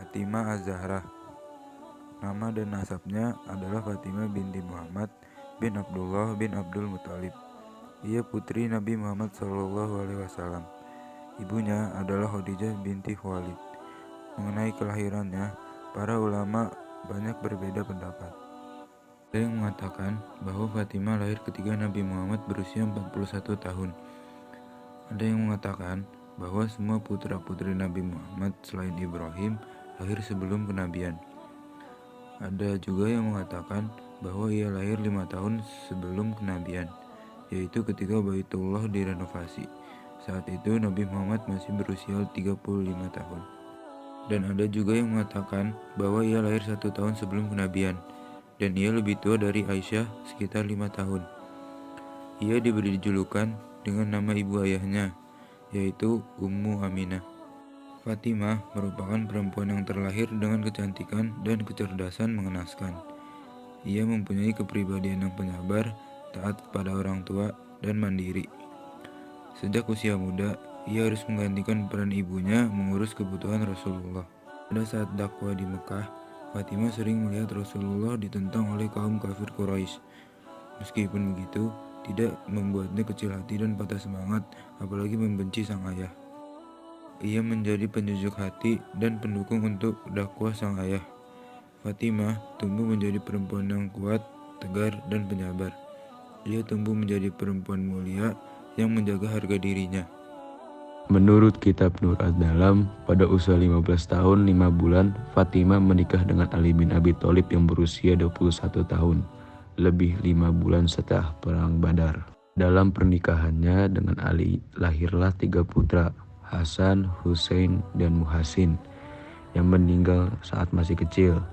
Fatimah Az-Zahra. Nama dan nasabnya adalah Fatimah binti Muhammad bin Abdullah bin Abdul Muthalib. Ia putri Nabi Muhammad SAW. Ibunya adalah Khadijah binti Khuwailid. Mengenai kelahirannya, para ulama banyak berbeda pendapat. Ada yang mengatakan bahwa Fatimah lahir ketika Nabi Muhammad berusia 41 tahun. Ada yang mengatakan bahwa semua putra-putri Nabi Muhammad selain Ibrahim lahir sebelum kenabian. Ada juga yang mengatakan bahwa ia lahir 5 tahun sebelum kenabian, yaitu ketika Baitullah direnovasi. Saat itu Nabi Muhammad masih berusia 35 tahun. Dan ada juga yang mengatakan bahwa ia lahir 1 tahun sebelum kenabian, dan ia lebih tua dari Aisyah sekitar 5 tahun. Ia diberi julukan dengan nama ibu ayahnya, yaitu Ummu Aminah. Fatimah merupakan perempuan yang terlahir dengan kecantikan dan kecerdasan mengenaskan. Ia mempunyai kepribadian yang penyabar, taat kepada orang tua, dan mandiri. Sejak usia muda, ia harus menggantikan peran ibunya mengurus kebutuhan Rasulullah. Pada saat dakwah di Mekah, Fatimah sering melihat Rasulullah ditentang oleh kaum kafir Quraisy. Meskipun begitu, tidak membuatnya kecil hati dan patah semangat, apalagi membenci sang ayah. Ia menjadi penyejuk hati dan pendukung untuk dakwah sang ayah. Fatimah tumbuh menjadi perempuan yang kuat, tegar, dan penyabar. Ia tumbuh menjadi perempuan mulia yang menjaga harga dirinya. Menurut kitab Nur ad-Dalam, pada usia 15 tahun 5 bulan, Fatimah menikah dengan Ali bin Abi Thalib yang berusia 21 tahun, lebih 5 bulan setelah Perang Badar. Dalam pernikahannya dengan Ali, lahirlah 3 putra, Hasan, Husain, dan Muhsin, yang meninggal saat masih kecil.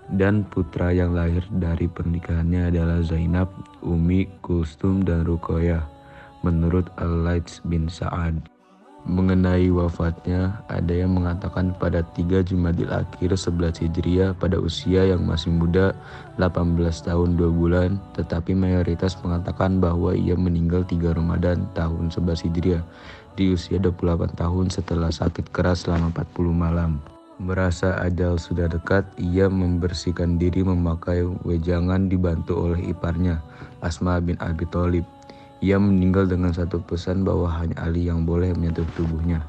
Dan putra yang lahir dari pernikahannya adalah Zainab, Umi Kulsum, dan Ruqayyah, menurut Al-Laits bin Sa'ad. Mengenai wafatnya, ada yang mengatakan pada 3 Jumadil Akhir 11 Hijriah pada usia yang masih muda, 18 tahun 2 bulan, tetapi mayoritas mengatakan bahwa ia meninggal 3 Ramadan tahun 11 Hijriah di usia 28 tahun setelah sakit keras selama 40 malam. Merasa ajal sudah dekat, ia membersihkan diri memakai wejangan dibantu oleh iparnya, Asma bin Abi Thalib. Ia meninggal dengan satu pesan bahwa hanya Ali yang boleh menyentuh tubuhnya.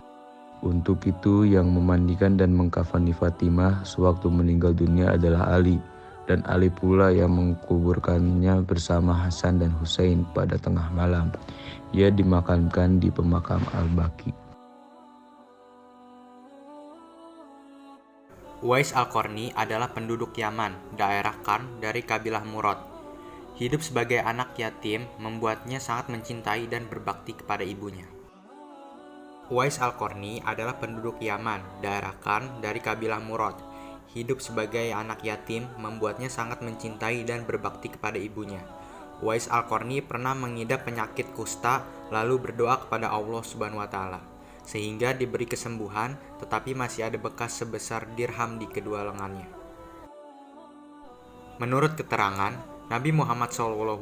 Untuk itu, yang memandikan dan mengkafani Fatimah sewaktu meninggal dunia adalah Ali, dan Ali pula yang menguburkannya bersama Hasan dan Husain pada tengah malam. Ia dimakamkan di pemakam Al-Baqi. Uwais Al-Qarni adalah penduduk Yaman, daerah Qarn dari kabilah Murad. Hidup sebagai anak yatim membuatnya sangat mencintai dan berbakti kepada ibunya. Uwais Al-Qarni adalah penduduk Yaman, daerah Qarn dari kabilah Murad. Hidup sebagai anak yatim membuatnya sangat mencintai dan berbakti kepada ibunya. Uwais Al-Qarni pernah mengidap penyakit kusta lalu berdoa kepada Allah Subhanahu wa taala sehingga diberi kesembuhan, tetapi masih ada bekas sebesar dirham di kedua lengannya. Menurut keterangan, Nabi Muhammad SAW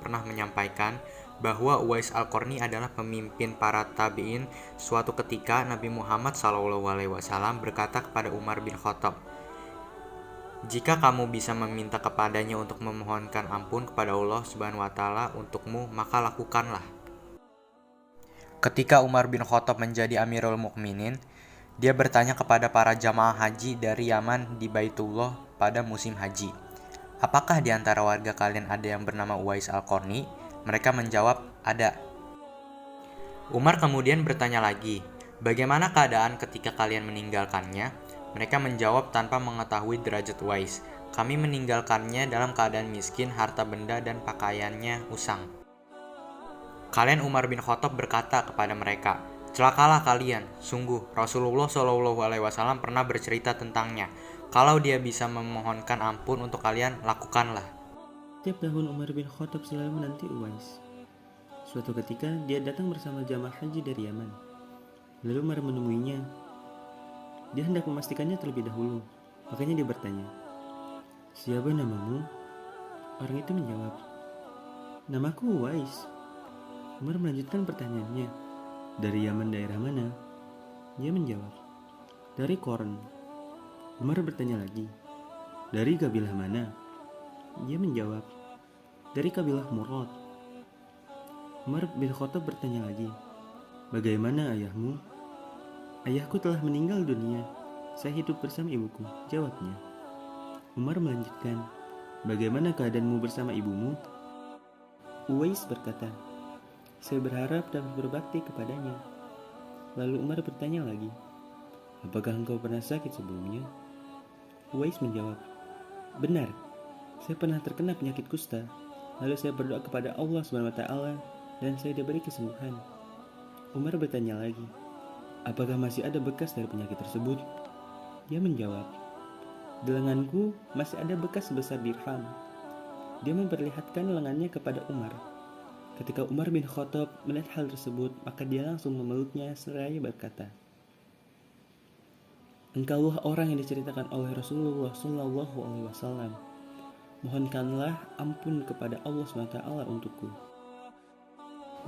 pernah menyampaikan bahwa Uwais Al-Qarni adalah pemimpin para tabi'in. Suatu ketika Nabi Muhammad SAW berkata kepada Umar bin Khattab, "Jika kamu bisa meminta kepadanya untuk memohonkan ampun kepada Allah Subhanahu wa taala untukmu, maka lakukanlah." Ketika Umar bin Khattab menjadi Amirul Mukminin, dia bertanya kepada para jamaah haji dari Yaman di Baitullah pada musim haji, "Apakah di antara warga kalian ada yang bernama Uwais Al-Qarni?" Mereka menjawab, "Ada." Umar kemudian bertanya lagi, "Bagaimana keadaan ketika kalian meninggalkannya?" Mereka menjawab tanpa mengetahui derajat Uwais, "Kami meninggalkannya dalam keadaan miskin, harta benda dan pakaiannya usang." Kalian Umar bin Khattab berkata kepada mereka, "Celakalah kalian, sungguh Rasulullah SAW pernah bercerita tentangnya. Kalau dia bisa memohonkan ampun untuk kalian, lakukanlah." Setiap tahun Umar bin Khattab selalu menanti Uwais. Suatu ketika dia datang bersama jamaah haji dari Yaman. Lalu Umar menemuinya. Dia hendak memastikannya terlebih dahulu. Makanya dia bertanya, "Siapa namamu?" Orang itu menjawab, "Namaku Uwais." Umar melanjutkan pertanyaannya, "Dari Yaman daerah mana?" Dia menjawab, "Dari Qarn." Umar bertanya lagi, "Dari kabilah mana?" Dia menjawab, "Dari kabilah Murad." Umar bin Khattab bertanya lagi, "Bagaimana ayahmu?" "Ayahku telah meninggal dunia. Saya hidup bersama ibuku," jawabnya. Umar melanjutkan, "Bagaimana keadaanmu bersama ibumu?" Uwais berkata, "Saya berharap dapat berbakti kepadanya." Lalu Umar bertanya lagi, "Apakah engkau pernah sakit sebelumnya?" Uwais menjawab, "Benar, saya pernah terkena penyakit kusta. Lalu saya berdoa kepada Allah SWT dan saya diberi kesembuhan." Umar bertanya lagi, "Apakah masih ada bekas dari penyakit tersebut?" Dia menjawab, "Di lenganku masih ada bekas sebesar dirham." Dia memperlihatkan lengannya kepada Umar. Ketika Umar bin Khattab melihat hal tersebut, maka dia langsung memeluknya seraya berkata, "Engkaulah orang yang diceritakan oleh Rasulullah SAW. Mohonkanlah ampun kepada Allah SWT untukku."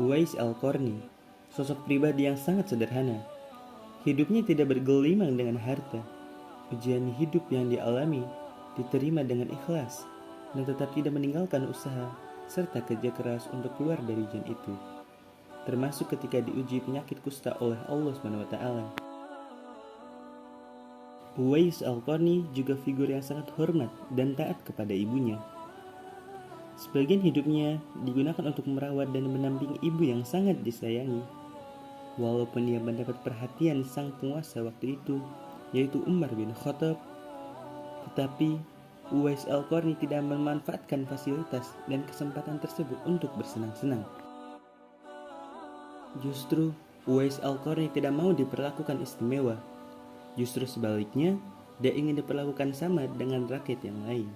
Uwais Al-Qarni, sosok pribadi yang sangat sederhana. Hidupnya tidak bergelimang dengan harta. Ujian hidup yang dialami diterima dengan ikhlas dan tetap tidak meninggalkan usaha serta kerja keras untuk keluar dari ujian itu, termasuk ketika diuji penyakit kusta oleh Allah SWT. Uwais Al-Qarni juga figur yang sangat hormat dan taat kepada ibunya. Sebagian hidupnya digunakan untuk merawat dan mendampingi ibu yang sangat disayangi. Walaupun dia mendapat perhatian sang penguasa waktu itu, yaitu Umar bin Khattab, tetapi Uwais Al-Qarni tidak memanfaatkan fasilitas dan kesempatan tersebut untuk bersenang-senang. Justru Uwais Al-Qarni tidak mau diperlakukan istimewa. Justru sebaliknya, dia ingin diperlakukan sama dengan rakyat yang lain.